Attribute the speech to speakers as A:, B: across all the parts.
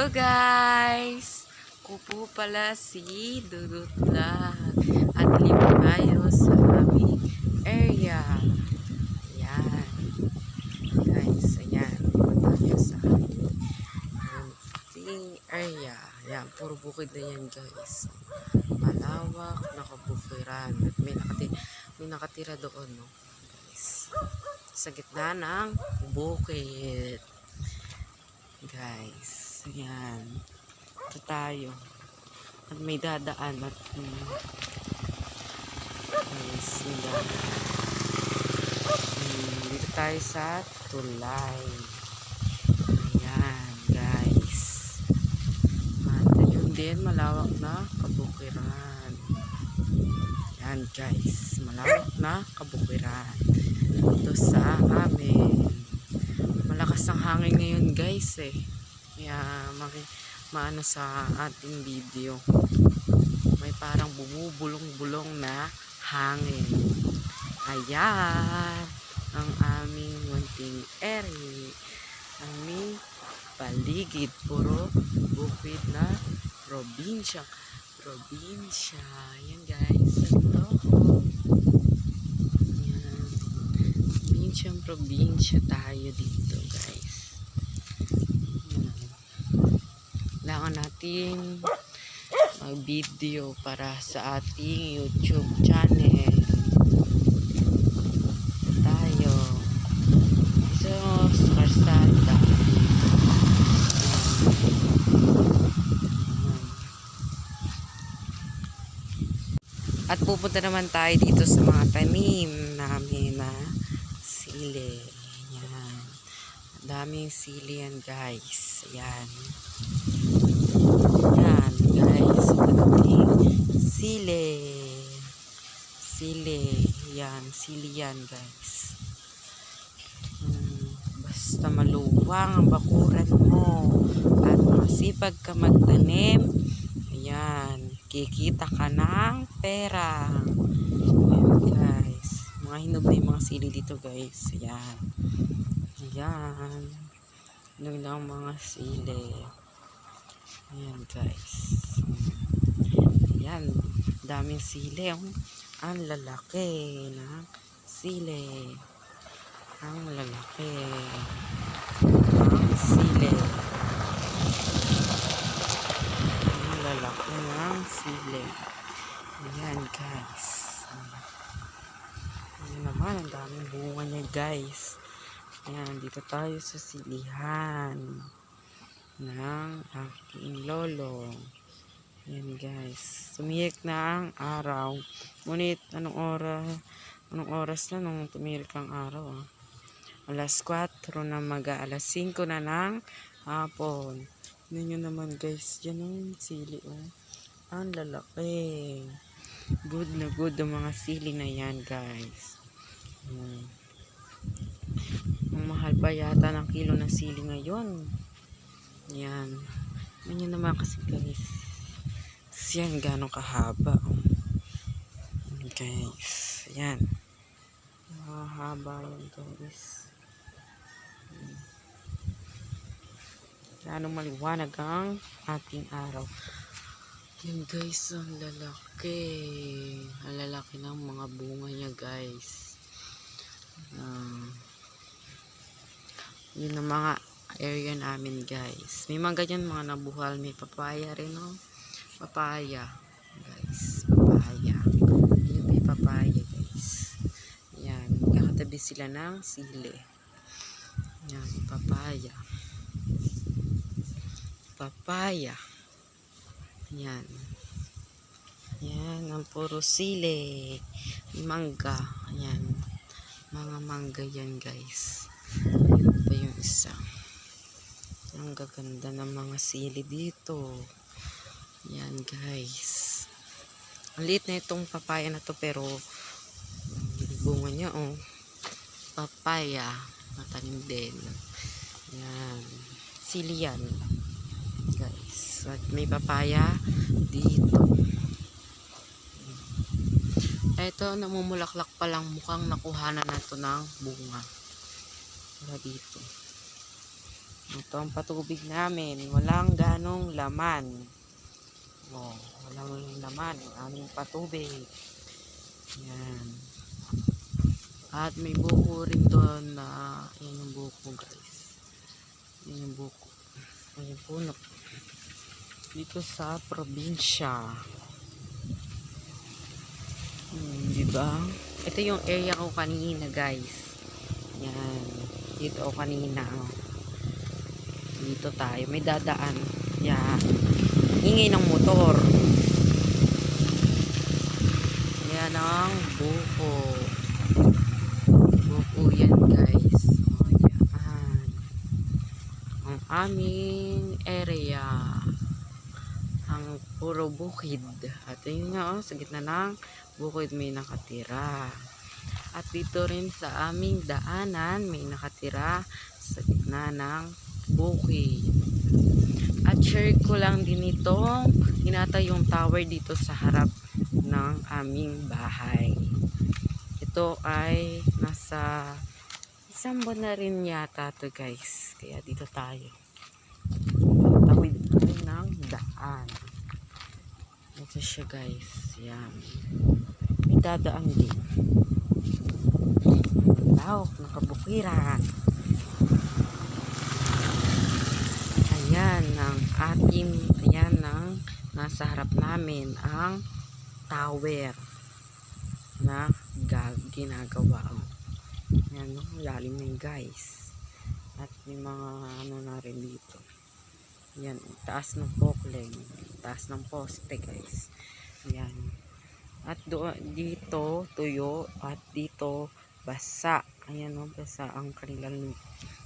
A: guys! Ako po pala si Dudut Vlog at live tayo sa aming area. Ayan. Guys, ayan. Tayo sa aming area. Ayan, puro bukid na yan guys. Malawak, nakabukiran. At may nakatira doon, no? Guys. Sa gitna ng bukid. Guys, ayan. Ito tayo. At may dadaan at guys, dito tayo sa tulay. Ayan, guys. At yun din, malawak na kabukiran. Ayan, guys. Malawak na kabukiran. Ito sa amin. Malakas ang hangin ngayon guys kaya maano sa ating video may parang bumubulong-bulong na hangin. Ayan ang aming munting area, aming paligid, puro bukid na probinsya. Ayan guys, ito probinsya tayo dito guys. Kailangan natin mag-video para sa ating YouTube channel. Tayo so sa karsada. At pupunta naman tayo dito sa mga tanim namin na sili. Ayan. Daming sili yan guys. Ayan. Ayan guys. Daming sili. Ayan. Sili yan guys. Basta maluwang ang bakuran mo at masipag ka magtanim. Ayan. Kikita ka ng pera. Ayan guys. Mga hinog na yung mga sili dito guys. Ayan. Hinog na ang mga sili. Ayan guys. Ayan. Daming sili. Ang lalaki ng sili. Ang lalaki ng sili. Ang lalaki ng sili. Ayan guys. Ayan naman, ang daming bunga niya guys. Ayan, dito tayo sa silihan ng aking lolo. Ayan guys. Tumirik na ang araw. Ngunit, anong oras na nung tumirik ang araw? Alas 4 na alas 5 na ng hapon. Tignan nyo naman guys. Yan ang sili. Ang lalaki. Good na good ang mga sili na yan guys. Ang mahal pa yata ng kilo ng sili ngayon. Yan. Yan naman kasi guys. Yan gano'ng kahaba. Guys. Yan. Mahaba yan guys. Gano'ng maliwanag ang ating araw. Yan guys, ang lalaki. Ang lalaki ng mga bunga niya guys. Yun ang mga area namin guys. May mga ganyan mga nabuhal. May papaya rin papaya guys. Papaya. Yun may papaya guys. Yan. Magkakatabi sila ng sili. Yan. Papaya. Yan. Yan ang puro sili. Mangga. Yan. Mga mangga yan guys. Yan pa yung isa. Ang gaganda ng mga sili dito. Yan guys. Ang liit na itong papaya na to pero bunga niya papaya. Matanim din. Yan. Sili yan. Guys. At may papaya dito. Ito, namumulaklak pa lang. Mukhang nakuhanan na ito ng bunga. Para dito. Ito ang patubig namin. Walang ganong laman. Oh, walang laman ang aming patubig. Yan. At may buko rin doon na yan yung buko guys. Yan yung buko. Yan yung puno. Dito sa probinsya. Diba? Ito yung area ko kanina guys. Yan. Dito ako kanina. Oh. Dito tayo. May dadaan. Yan. Ingay ng motor. Yan ang buko. Buko yan guys. O yan. Ang aming area. Ang puro bukid. At yun nga oh, sa gitna ng bukid may nakatira. At dito rin sa aming daanan may nakatira sa gitna ng bukid. At share ko lang din itong yung tower dito sa harap ng aming bahay. Ito ay nasa isang buwan na rin yata to guys. Kaya dito tayo. Tawid tayo ng daan. Ito siya guys. Yan. May dadaan din. Tawag ng kabukiran. Ayan ang ating, ayan ang nasa harap namin ang tower na ginagawa. Ayan no, lalim na yun guys. At may mga ano na rin dito. Ayan, taas ng pokling, taas ng poste guys. Ayan. At dito tuyo at dito basa. Ayan no, basa ang kanilang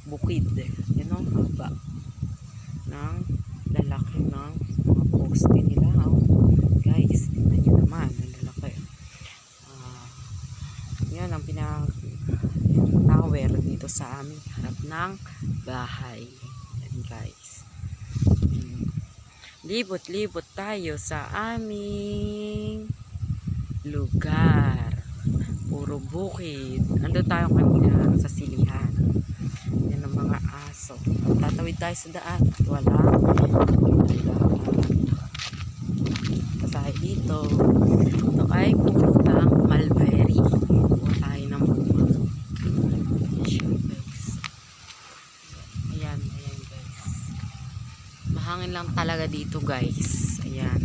A: bukid. Ayan no, haba ng lalaki ng mga poste nila. Oh. Guys, tingnan nyo naman, ang lalaki. Yan ang tower dito sa aming harap ng bahay. Yan guys. Libot-libot tayo sa aming lugar. Puro bukid. Ando tayo kanina sa silihan. Yan ang mga aso. Tatawid tayo sa daan. Wala. Tayo dito. Ito ay puntang mulberry. Pupunta tayo ng bunga. Ayan, ayan guys. Mahangin lang talaga dito guys. Ayan.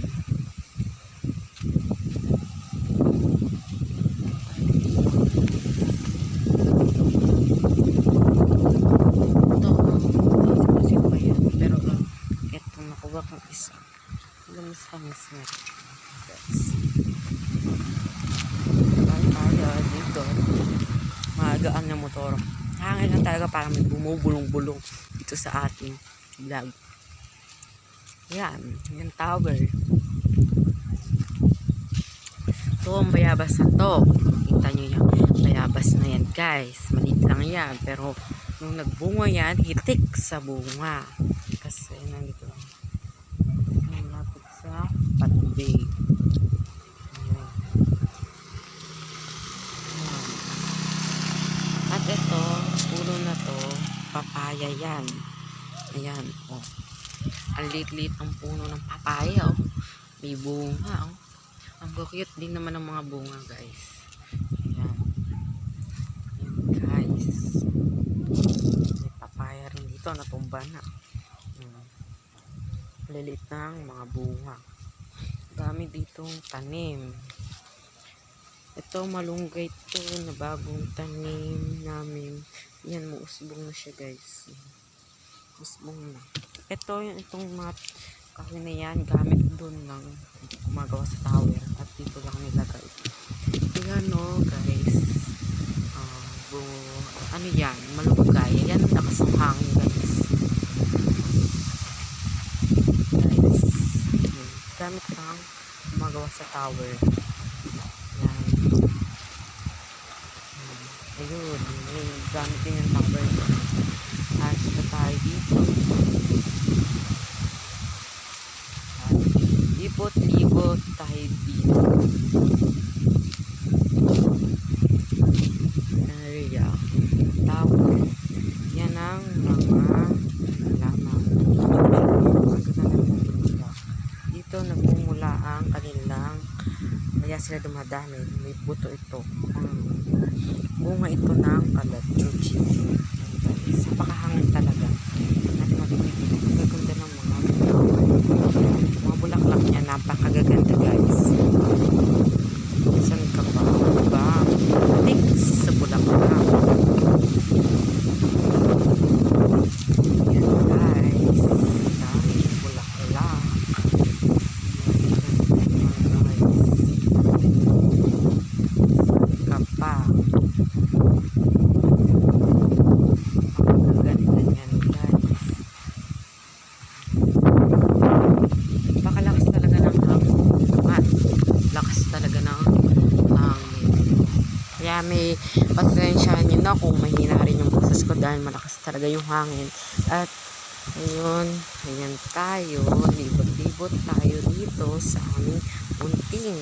A: Kamis na guys. Tayo dito magaan na motor. Hangin lang talaga para may bumubulong-bulong dito sa ating vlog. Yan, yung tower. Ito ang bayabas na to. Kita nyo yung bayabas na yan guys. Maliit lang yan pero nung nagbunga yan hitik sa bunga kasi nandito lang sa patubig. At ito, puno na to, papaya yan. Ayan, oh. Ang liit-liit ang puno ng papaya, oh. May bunga, oh. Ang cute din naman ng mga bunga, guys. Ayan. Ayan, guys. May papaya rin dito, natumba na. Lilit ng mga bunga. Dami ditong tanim. Ito malunggay to na bagong tanim namin. Yan, muusbong na siya guys. Usbong na. Ito yung itong mga kahoy na yan gamit dun ng gumagawa sa tower at dito lang nilagay. Ayan no guys. Ano yan? Malunggay. Yan ang lakas ng hangin guys. Gamit lang gumagawa sa tower. Yan. Ayun, may gamit din yung tower. At ito tayo dito. Libot-libot tayo dito. Area. Tower. Yan ang mga kaya sila dumadami. May buto ito. Bunga ito ng kalachuchi. Napakahangin talaga. Natin mapipigil. Ang gaganda ng mga bulaklak niya. Napakagaganda guys. Saan ka ba? Diba? Tik sa bulaklak. Yan guys. Daming bulaklak. Saan ka pa? Napakaganda yan guys. Napakalakas talaga ng hangin. Lakas talaga ng hangin. Kaya may pasensyahan nyo na kung mahina rin yung boses ko dahil malakas talaga yung hangin. At ayun, ganyan tayo. Libot-libot tayo dito sa aming munting